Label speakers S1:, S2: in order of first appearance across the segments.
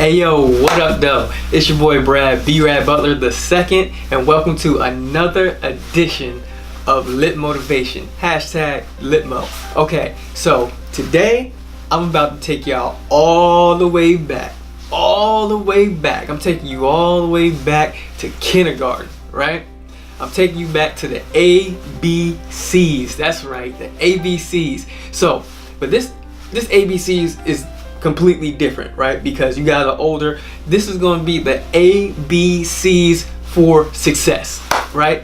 S1: Hey yo, what up though? It's your boy Brad, B-Rad Butler II, and welcome to another edition of Lit Motivation. Hashtag Litmo. Okay, so today I'm about to take y'all all the way back. I'm taking you all the way back to kindergarten, right? I'm taking you back to the ABCs. That's right, the ABCs. So, but this ABCs is completely different, right? Because you guys are older. This is going to be the ABCs for success, right?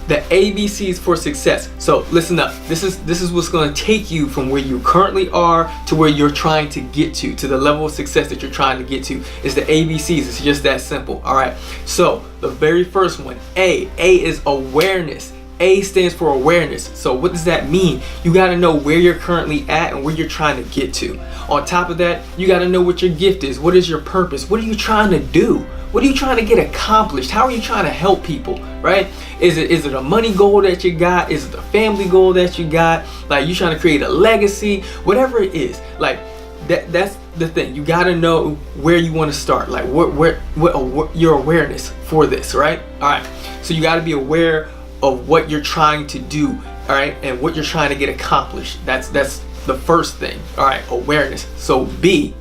S1: The ABCs for success. So listen up. This is what's going to take you from where you currently are to where you're trying to get to the level of success that you're trying to get to. It's the ABCs. It's just that simple. All right. So the very first one, A is awareness. A stands for awareness. So what does that mean? You got to know where you're currently at and where you're trying to get to. On top of that, you got to know what your gift is. What is your purpose? What are you trying to do? What are you trying to get accomplished? How are you trying to help people, right? Is it a money goal that you got? Is it a family goal that you got? Like, you trying to create a legacy? Whatever it is, like that's the thing. You got to know where you want to start. Like what your awareness for this, right? All right. So you got to be aware of what you're trying to do, all right, and what you're trying to get accomplished. That's the first thing. All right, awareness. So B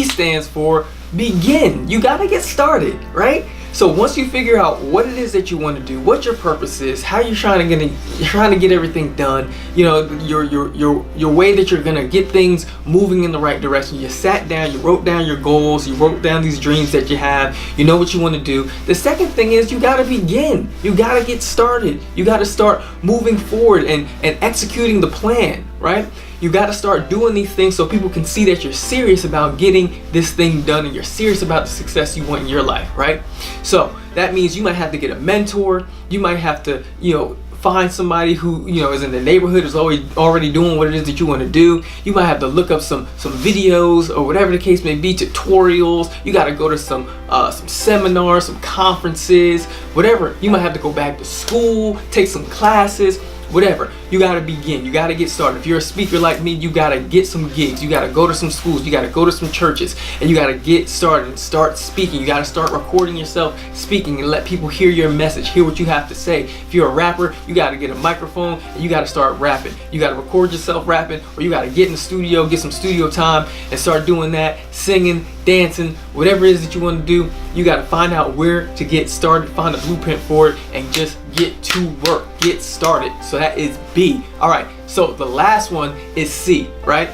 S1: stands for begin. You got to get started, right? So once you figure out what it is that you want to do, what your purpose is, how you're trying to get everything done, you know, your way that you're gonna get things moving in the right direction. You sat down, you wrote down your goals, you wrote down these dreams that you have, you know what you want to do. The second thing is you got to begin. You got to get started. You got to start moving forward and executing the plan, right? You got to start doing these things so people can see that you're serious about getting this thing done and you're serious about the success you want in your life, right? So that means you might have to get a mentor. You might have to, find somebody who, is in the neighborhood, is already doing what it is that you want to do. You might have to look up some videos or whatever the case may be, tutorials. You got to go to some seminars, some conferences, whatever. You might have to go back to school, take some classes. Whatever, you got to begin. You got to get started. If you're a speaker like me, you got to get some gigs. You got to go to some schools. You got to go to some churches, and you got to get started and start speaking. You got to start recording yourself speaking and let people hear your message, hear what you have to say. If you're a rapper, you got to get a microphone and you got to start rapping. You got to record yourself rapping, or you got to get in the studio, get some studio time and start doing that, singing, dancing, whatever it is that you want to do. You got to find out where to get started, find a blueprint for it, and just get to work, get started. So that is B. All right, so the last one is C, right?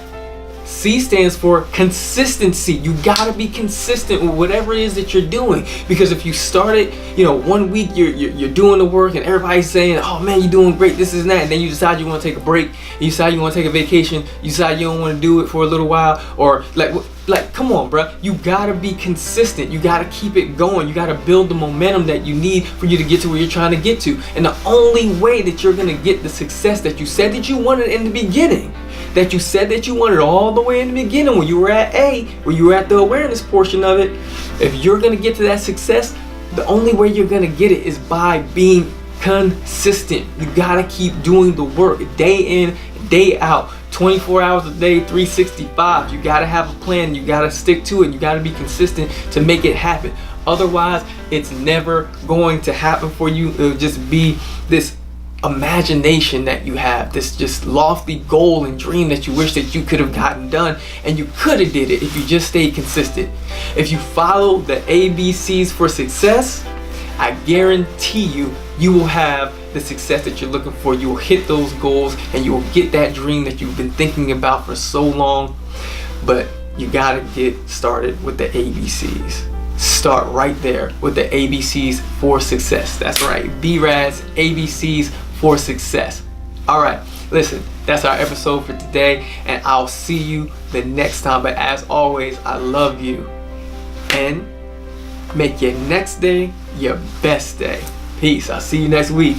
S1: C stands for consistency. You gotta be consistent with whatever it is that you're doing, because if you start it, 1 week you're doing the work and everybody's saying, oh man, you're doing great, this is that, and then you decide you want to take a break, you decide you want to take a vacation, you decide you don't want to do it for a little while, or like come on, bro, you gotta be consistent. You gotta keep it going. You gotta build the momentum that you need for you to get to where you're trying to get to. And the only way that you're gonna get the success that you said that you wanted in the beginning, that you said that you wanted all the way in the beginning when you were at A, when you were at the awareness portion of it, if you're gonna get to that success, the only way you're gonna get it is by being consistent. You gotta keep doing the work day in, day out, 24 hours a day, 365. You gotta have a plan. You gotta stick to it. You gotta be consistent to make it happen. Otherwise, it's never going to happen for you. It'll just be this imagination that you have, this just lofty goal and dream that you wish that you could have gotten done, and you could have did it if you just stayed consistent. If you follow the ABCs for success, I guarantee you will have the success that you're looking for. You will hit those goals and you will get that dream that you've been thinking about for so long. But you gotta get started with the ABCs. Start right there with the ABCs for success. That's right, B-Rad's ABCs for success. All right, listen, that's our episode for today, and I'll see you the next time. But as always, I love you, and make your next day your best day. Peace. I'll see you next week.